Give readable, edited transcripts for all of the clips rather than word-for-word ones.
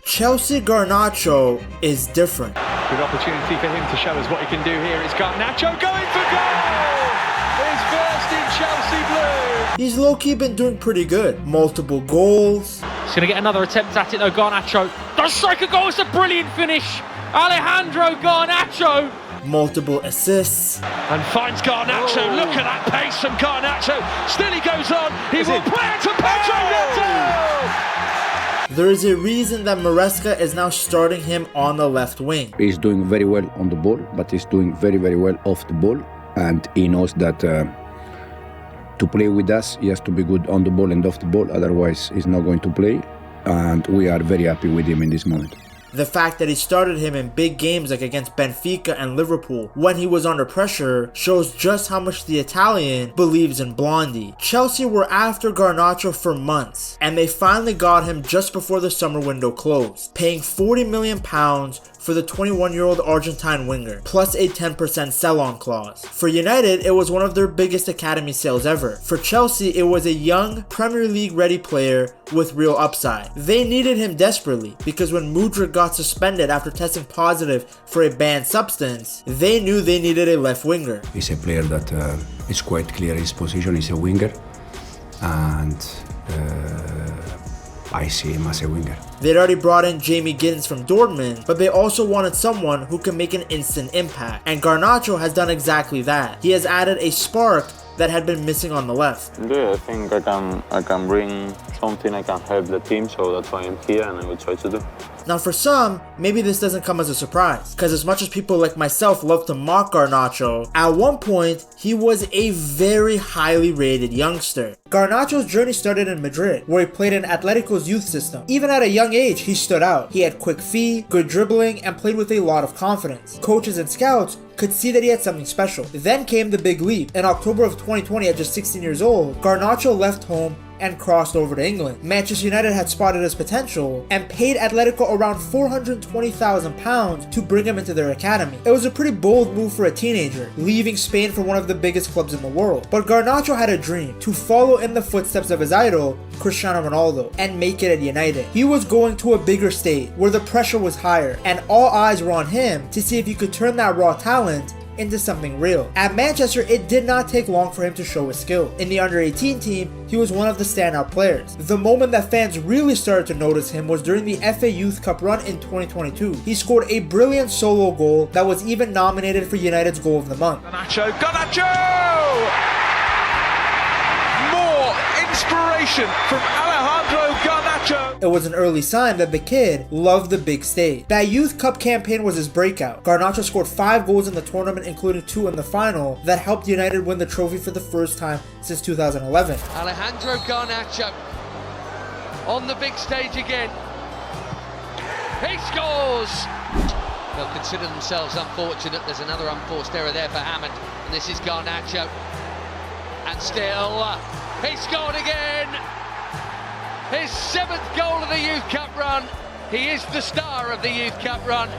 Chelsea Garnacho is different. Good opportunity for him to show us what he can do here. It's Garnacho going for goal! His first in Chelsea blue! He's low-key been doing pretty good. Multiple goals. He's going to get another attempt at it though, Garnacho. Does strike a goal, it's a brilliant finish! Alejandro Garnacho! Multiple assists. And finds Garnacho. Look at that pace from Garnacho. Still he goes on. He will play it to Pedro Neto! There is a reason that Maresca is now starting him on the left wing. He's doing very well on the ball, but he's doing very, very well off the ball. And he knows that to play with us, he has to be good on the ball and off the ball. Otherwise, he's not going to play. And we are very happy with him in this moment. The fact that he started him in big games like against Benfica and Liverpool when he was under pressure shows just how much the Italian believes in Blondie. Chelsea were after Garnacho for months, and they finally got him just before the summer window closed, paying £40 million for the 21-year-old Argentine winger, plus a 10% sell-on clause. For United, it was one of their biggest academy sales ever. For Chelsea, it was a young Premier League ready player with real upside. They needed him desperately because when Mudryk got suspended after testing positive for a banned substance, they knew they needed a left winger. He's a player that is quite clear his position. He's a winger, and I see him as a winger. They'd already brought in Jamie Giddens from Dortmund, but they also wanted someone who can make an instant impact, and Garnacho has done exactly that. He has added a spark that had been missing on the left. Yeah, I think I can bring something, I can help the team, so that's why I'm here and I will try to do. Now for some, maybe this doesn't come as a surprise, because as much as people like myself love to mock Garnacho, at one point, he was a very highly rated youngster. Garnacho's journey started in Madrid, where he played in Atletico's youth system. Even at a young age, he stood out. He had quick feet, good dribbling, and played with a lot of confidence. Coaches and scouts could see that he had something special. Then came the big leap. In October of 2020, at just 16 years old, Garnacho left home and crossed over to England. Manchester United had spotted his potential and paid Atletico around £420,000 to bring him into their academy. It was a pretty bold move for a teenager, leaving Spain for one of the biggest clubs in the world. But Garnacho had a dream to follow in the footsteps of his idol, Cristiano Ronaldo, and make it at United. He was going to a bigger stage where the pressure was higher and all eyes were on him to see if he could turn that raw talent into something real. At Manchester, it did not take long for him to show his skill. In the under-18 team, he was one of the standout players. The moment that fans really started to notice him was during the FA Youth Cup run in 2022. He scored a brilliant solo goal that was even nominated for United's Goal of the Month. Garnacho! More inspiration from Alejandro Garnacho! It was an early sign that the kid loved the big stage. That Youth Cup campaign was his breakout. Garnacho scored 5 goals in the tournament, including 2 in the final, that helped United win the trophy for the first time since 2011. Alejandro Garnacho on the big stage again. He scores! They'll consider themselves unfortunate. There's another unforced error there for Hammond, and this is Garnacho. And still, he scored again! His 7th goal of the Youth Cup run. He is the star of the Youth Cup run,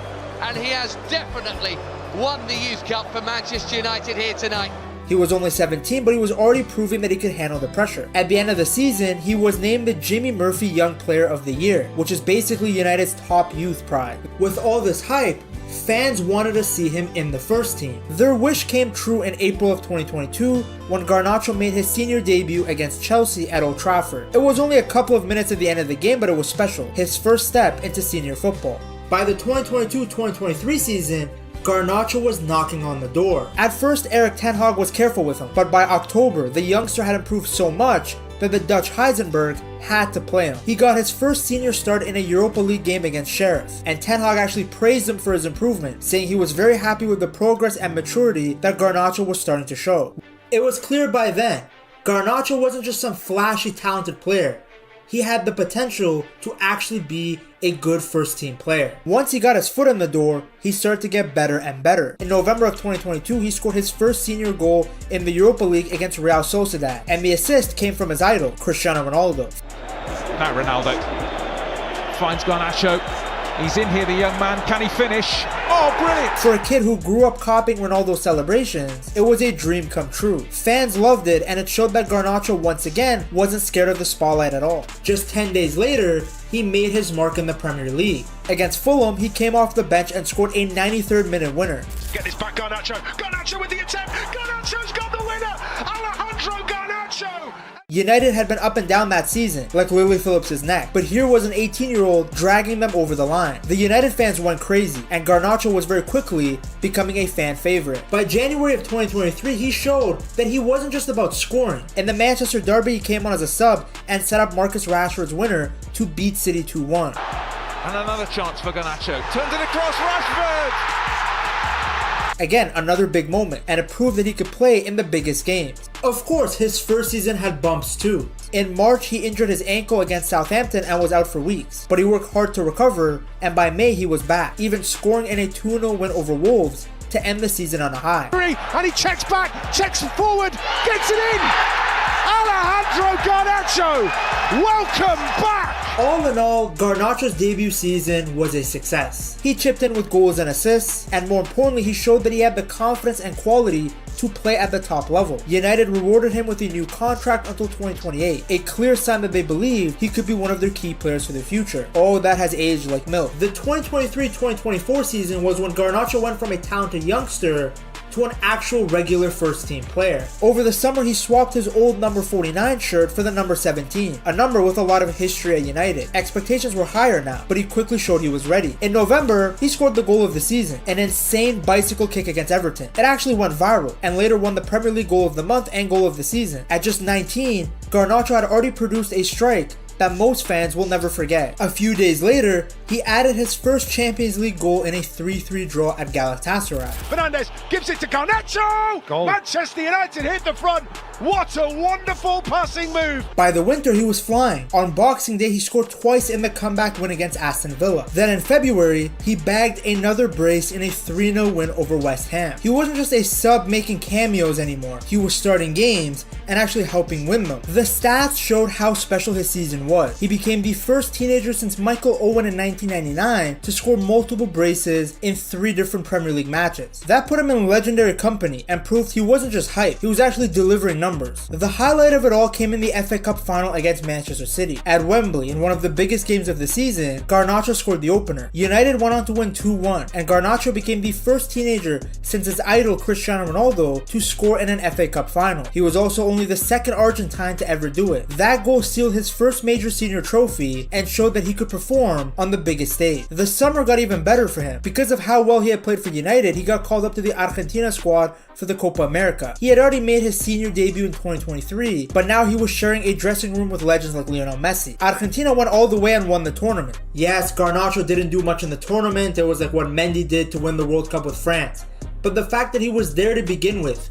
and he has definitely won the Youth Cup for Manchester United here tonight. He was only 17, but he was already proving that he could handle the pressure. At the end of the season, he was named the Jimmy Murphy Young Player of the Year, which is basically United's top youth pride. With all this hype, fans wanted to see him in the first team. Their wish came true in April of 2022 when Garnacho made his senior debut against Chelsea at Old Trafford. It was only a couple of minutes at the end of the game, but it was special, his first step into senior football. By the 2022-2023 season, Garnacho was knocking on the door. At first, Erik ten Hag was careful with him, but by October, the youngster had improved so much that the Dutch Heisenberg had to play him. He got his first senior start in a Europa League game against Sheriff, and Ten Hag actually praised him for his improvement, saying he was very happy with the progress and maturity that Garnacho was starting to show. It was clear by then, Garnacho wasn't just some flashy talented player. He had the potential to actually be a good first team player. Once he got his foot in the door, he started to get better and better. In November of 2022, he scored his first senior goal in the Europa League against Real Sociedad, and the assist came from his idol, Cristiano Ronaldo. Now Ronaldo finds Garnacho. He's in here, the young man. Can he finish? Oh, brilliant! For a kid who grew up copying Ronaldo's celebrations, it was a dream come true. Fans loved it, and it showed that Garnacho once again wasn't scared of the spotlight at all. Just 10 days later, he made his mark in the Premier League. Against Fulham, he came off the bench and scored a 93rd minute winner. Get this back, Garnacho. Garnacho with the attempt. Garnacho's got the winner. Alejandro Garnacho. United had been up and down that season, like Lily Phillips' neck, but here was an 18-year-old dragging them over the line. The United fans went crazy, and Garnacho was very quickly becoming a fan favorite. By January of 2023, he showed that he wasn't just about scoring. In the Manchester derby, he came on as a sub and set up Marcus Rashford's winner to beat City 2-1. And another chance for Garnacho. Turns it across, Rashford! Again, another big moment, and it proved that he could play in the biggest games. Of course, his first season had bumps too. In March, he injured his ankle against Southampton and was out for weeks, but he worked hard to recover, and by May he was back, even scoring in a 2-0 win over Wolves to end the season on a high. And he checks back, checks forward, gets it in! Alejandro Garnacho, welcome back! All in all, Garnacho's debut season was a success. He chipped in with goals and assists, and more importantly, he showed that he had the confidence and quality to play at the top level. United rewarded him with a new contract until 2028, a clear sign that they believed he could be one of their key players for the future. Oh, that has aged like milk. The 2023-2024 season was when Garnacho went from a talented youngster to an actual regular first team player. Over the summer, he swapped his old number 49 shirt for the number 17, a number with a lot of history at United. Expectations were higher now, but he quickly showed he was ready. In November, he scored the goal of the season, an insane bicycle kick against Everton. It actually went viral, and later won the Premier League goal of the month and goal of the season. At just 19, Garnacho had already produced a strike that most fans will never forget. A few days later, he added his first Champions League goal in a 3-3 draw at Galatasaray. Fernandes gives it to Garnacho! Goal. Manchester United hit the front. What a wonderful passing move! By the winter, he was flying. On Boxing Day, he scored twice in the comeback win against Aston Villa. Then in February, he bagged another brace in a 3-0 win over West Ham. He wasn't just a sub making cameos anymore. He was starting games and actually helping win them. The stats showed how special his season was. He became the first teenager since Michael Owen in 1999 to score multiple braces in 3 different Premier League matches. That put him in legendary company and proved he wasn't just hype, he was actually delivering numbers. The highlight of it all came in the FA Cup final against Manchester City. At Wembley, in one of the biggest games of the season, Garnacho scored the opener. United went on to win 2-1, and Garnacho became the first teenager since his idol Cristiano Ronaldo to score in an FA Cup final. He was also only the second Argentine to ever do it. That goal sealed his first major senior trophy and showed that he could perform on the biggest stage. The summer got even better for him. Because of how well he had played for United, he got called up to the Argentina squad for the Copa America. He had already made his senior debut in 2023, but now he was sharing a dressing room with legends like Lionel Messi. Argentina went all the way and won the tournament. Yes, Garnacho didn't do much in the tournament. It was like what Mendy did to win the World Cup with France. But the fact that he was there to begin with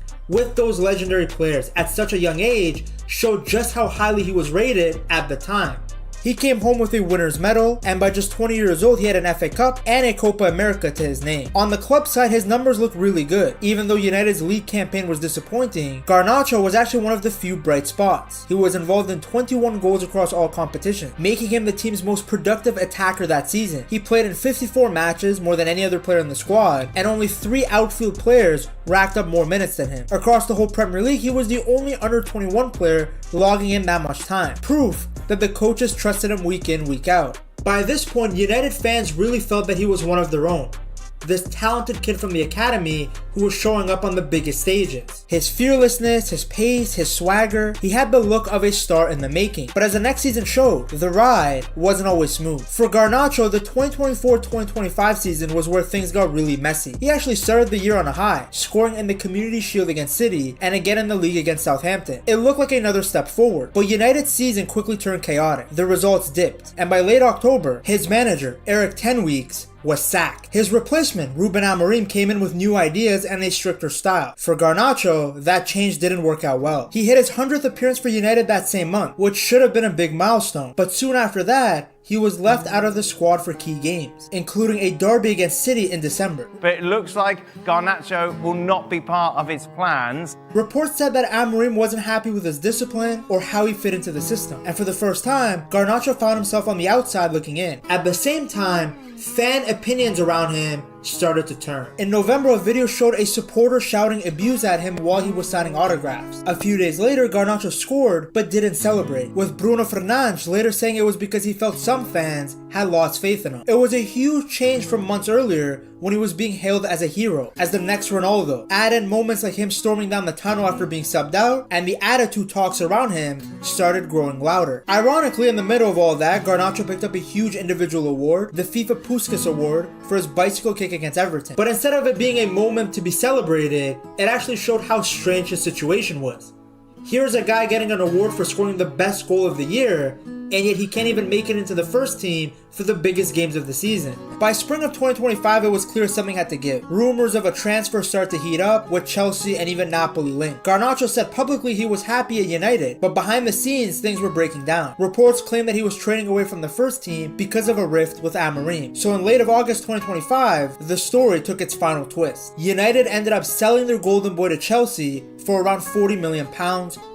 those legendary players at such a young age, showed just how highly he was rated at the time. He came home with a winner's medal, and by just 20 years old, he had an FA Cup and a Copa America to his name. On the club side, his numbers looked really good. Even though United's league campaign was disappointing, Garnacho was actually one of the few bright spots. He was involved in 21 goals across all competitions, making him the team's most productive attacker that season. He played in 54 matches, more than any other player in the squad, and only 3 outfield players racked up more minutes than him. Across the whole Premier League, he was the only under 21 player logging in that much time. Proof that the coaches trusted him week in, week out. By this point, United fans really felt that he was one of their own. This talented kid from the academy who was showing up on the biggest stages. His fearlessness, his pace, his swagger, he had the look of a star in the making. But as the next season showed, the ride wasn't always smooth. For Garnacho, the 2024-2025 season was where things got really messy. He actually started the year on a high, scoring in the Community Shield against City and again in the league against Southampton. It looked like another step forward, but United's season quickly turned chaotic. The results dipped, and by late October, his manager, Eric 10 Weeks, was sacked. His replacement, Ruben Amorim, came in with new ideas and a stricter style. For Garnacho, that change didn't work out well. He hit his 100th appearance for United that same month, which should have been a big milestone, but soon after that, he was left out of the squad for key games, including a derby against City in December. But it looks like Garnacho will not be part of his plans. Reports said that Amorim wasn't happy with his discipline or how he fit into the system, and for the first time, Garnacho found himself on the outside looking in. At the same time, fan opinions around him started to turn. In November, a video showed a supporter shouting abuse at him while he was signing autographs. A few days later, Garnacho scored but didn't celebrate, with Bruno Fernandes later saying it was because he felt some fans had lost faith in him. It was a huge change from months earlier when he was being hailed as a hero, as the next Ronaldo. Add in moments like him storming down the tunnel after being subbed out, and the attitude talks around him started growing louder. Ironically, in the middle of all that, Garnacho picked up a huge individual award, the FIFA Puskas Award, for his bicycle kick against Everton. But instead of it being a moment to be celebrated, it actually showed how strange his situation was. Here's a guy getting an award for scoring the best goal of the year, and yet he can't even make it into the first team for the biggest games of the season. By spring of 2025, it was clear something had to give. Rumors of a transfer started to heat up, with Chelsea and even Napoli linked. Garnacho said publicly he was happy at United, but behind the scenes, things were breaking down. Reports claim that he was training away from the first team because of a rift with Amorim. So in late of August 2025, the story took its final twist. United ended up selling their golden boy to Chelsea for around £40 million,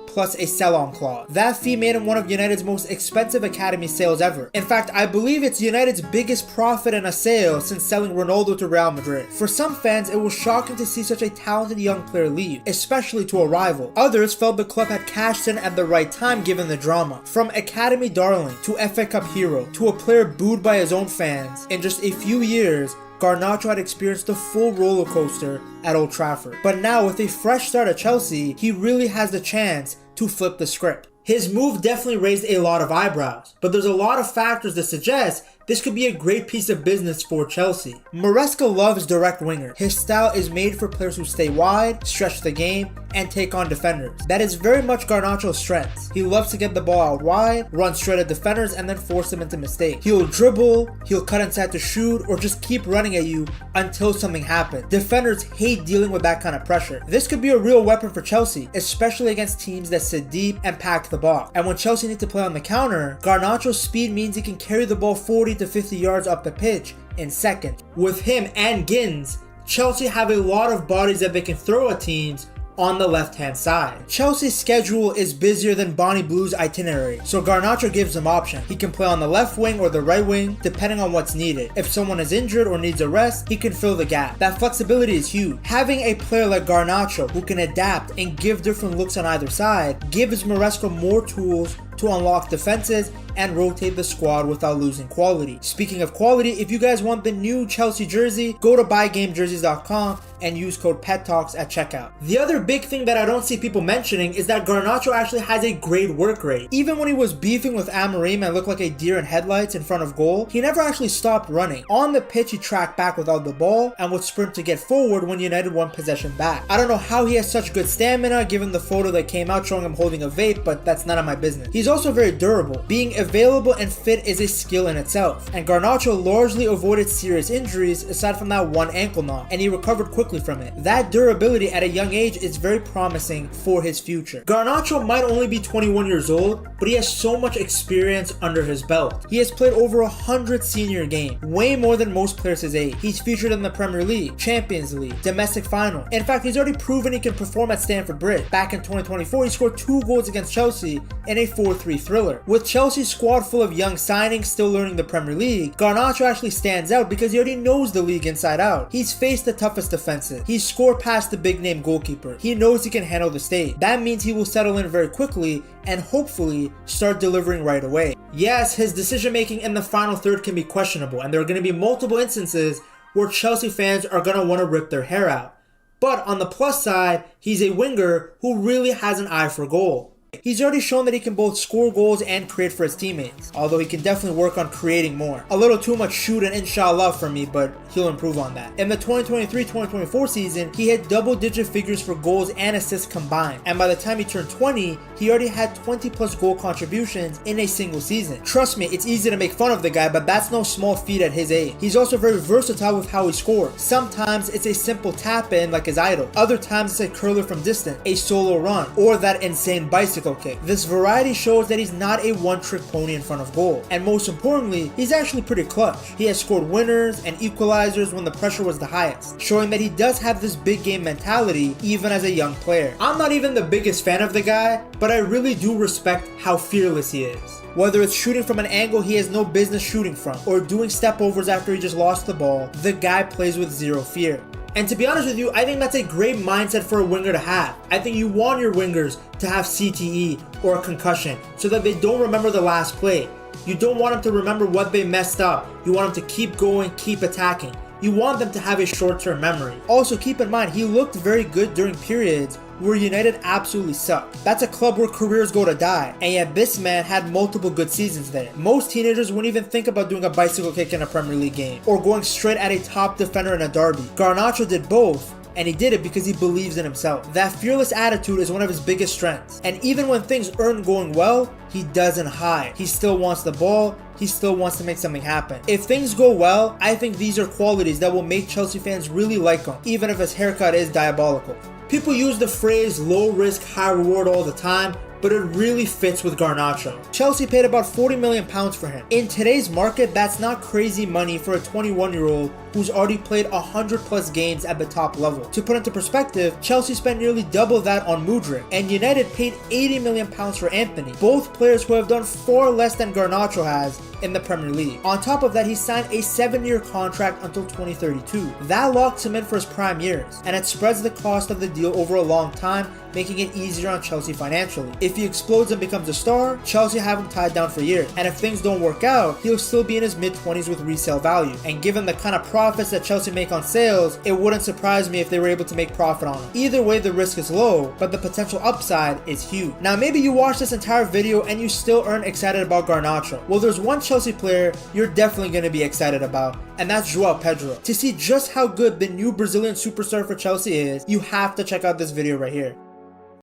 plus a sell-on clause. That fee made him one of United's most expensive academy sales ever. In fact, I believe it's United's biggest profit in a sale since selling Ronaldo to Real Madrid. For some fans, it was shocking to see such a talented young player leave, especially to a rival. Others felt the club had cashed in at the right time given the drama. From academy darling to FA Cup hero to a player booed by his own fans, in just a few years, Garnacho had experienced the full roller coaster at Old Trafford. But now, with a fresh start at Chelsea, he really has the chance to flip the script. His move definitely raised a lot of eyebrows, but there's a lot of factors that suggest this could be a great piece of business for Chelsea. Maresca loves direct winger. His style is made for players who stay wide, stretch the game, and take on defenders. That is very much Garnacho's strengths. He loves to get the ball out wide, run straight at defenders, and then force them into mistakes. He'll dribble, he'll cut inside to shoot, or just keep running at you until something happens. Defenders hate dealing with that kind of pressure. This could be a real weapon for Chelsea, especially against teams that sit deep and pack the box. And when Chelsea need to play on the counter, Garnacho's speed means he can carry the ball 40 to 50 yards up the pitch in seconds. With him and Gins, Chelsea have a lot of bodies that they can throw at teams on the left-hand side. Chelsea's schedule is busier than Bonnie Blue's itinerary, so Garnacho gives them options. He can play on the left wing or the right wing, depending on what's needed. If someone is injured or needs a rest, he can fill the gap. That flexibility is huge. Having a player like Garnacho who can adapt and give different looks on either side gives Maresca more tools to unlock defenses and rotate the squad without losing quality. Speaking of quality, if you guys want the new Chelsea jersey, go to buygamejerseys.com and use code PETTALKS at checkout. The other big thing that I don't see people mentioning is that Garnacho actually has a great work rate. Even when he was beefing with Amorim and looked like a deer in headlights in front of goal, he never actually stopped running. On the pitch, he tracked back without the ball and would sprint to get forward when United won possession back. I don't know how he has such good stamina given the photo that came out showing him holding a vape, but that's none of my business. He's also very durable. Being available and fit is a skill in itself, and Garnacho largely avoided serious injuries aside from that one ankle knock, and he recovered quickly from it. That durability at a young age is very promising for his future. Garnacho might only be 21 years old, but he has so much experience under his belt. He has played over 100 senior games, way more than most players his age. He's featured in the Premier League, Champions League, domestic final. In fact, he's already proven he can perform at Stamford Bridge. Back in 2024, he scored 2 goals against Chelsea in a 4-3 thriller. With Chelsea's squad full of young signings still learning the Premier League, Garnacho actually stands out because he already knows the league inside out. He's faced the toughest defenses. He's scored past the big name goalkeeper. He knows he can handle the stage. That means he will settle in very quickly and hopefully start delivering right away. Yes, his decision making in the final third can be questionable, and there are going to be multiple instances where Chelsea fans are going to want to rip their hair out. But on the plus side, he's a winger who really has an eye for goal. He's already shown that he can both score goals and create for his teammates, although he can definitely work on creating more. A little too much shoot and inshallah for me, but he'll improve on that. In the 2023-2024 season, he hit double-digit figures for goals and assists combined, and by the time he turned 20, he already had 20+ goal contributions in a single season. Trust me, it's easy to make fun of the guy, but that's no small feat at his age. He's also very versatile with how he scores. Sometimes it's a simple tap-in like his idol. Other times it's a curler from distance, a solo run, or that insane bicycle. bicycle kick. This variety shows that he's not a one-trick pony in front of goal, and most importantly, he's actually pretty clutch. He has scored winners and equalizers when the pressure was the highest, showing that he does have this big game mentality even as a young player. I'm not even the biggest fan of the guy, but I really do respect how fearless he is. Whether it's shooting from an angle he has no business shooting from, or doing step overs after he just lost the ball, the guy plays with zero fear. And to be honest with you, I think that's a great mindset for a winger to have. I think you want your wingers to have CTE or a concussion so that they don't remember the last play. You don't want them to remember what they messed up. You want them to keep going, keep attacking. You want them to have a short-term memory. Also, keep in mind, he looked very good during periods where United absolutely sucked. That's a club where careers go to die, and yet this man had multiple good seasons there. Most teenagers wouldn't even think about doing a bicycle kick in a Premier League game, or going straight at a top defender in a derby. Garnacho did both, and he did it because he believes in himself. That fearless attitude is one of his biggest strengths, and even when things aren't going well, he doesn't hide. He still wants the ball, he still wants to make something happen. If things go well, I think these are qualities that will make Chelsea fans really like him, even if his haircut is diabolical. People use the phrase low risk, high reward all the time, but it really fits with Garnacho. Chelsea paid about £40 million for him. In today's market, that's not crazy money for a 21-year-old who's already played 100 plus games at the top level. To put into perspective, Chelsea spent nearly double that on Mudryk, and United paid £80 million for Anthony, both players who have done far less than Garnacho has in the Premier League. On top of that, he signed a 7-year contract until 2032. That locks him in for his prime years, and it spreads the cost of the deal over a long time, making it easier on Chelsea financially. If he explodes and becomes a star, Chelsea have him tied down for years, and if things don't work out, he'll still be in his mid-20s with resale value. And given the kind of profits that Chelsea make on sales, it wouldn't surprise me if they were able to make profit on him. Either way, the risk is low, but the potential upside is huge. Now, maybe you watched this entire video and you still aren't excited about Garnacho. Well, there's one Chelsea player you're definitely going to be excited about, and that's João Pedro. To see just how good the new Brazilian superstar for Chelsea is, you have to check out this video right here.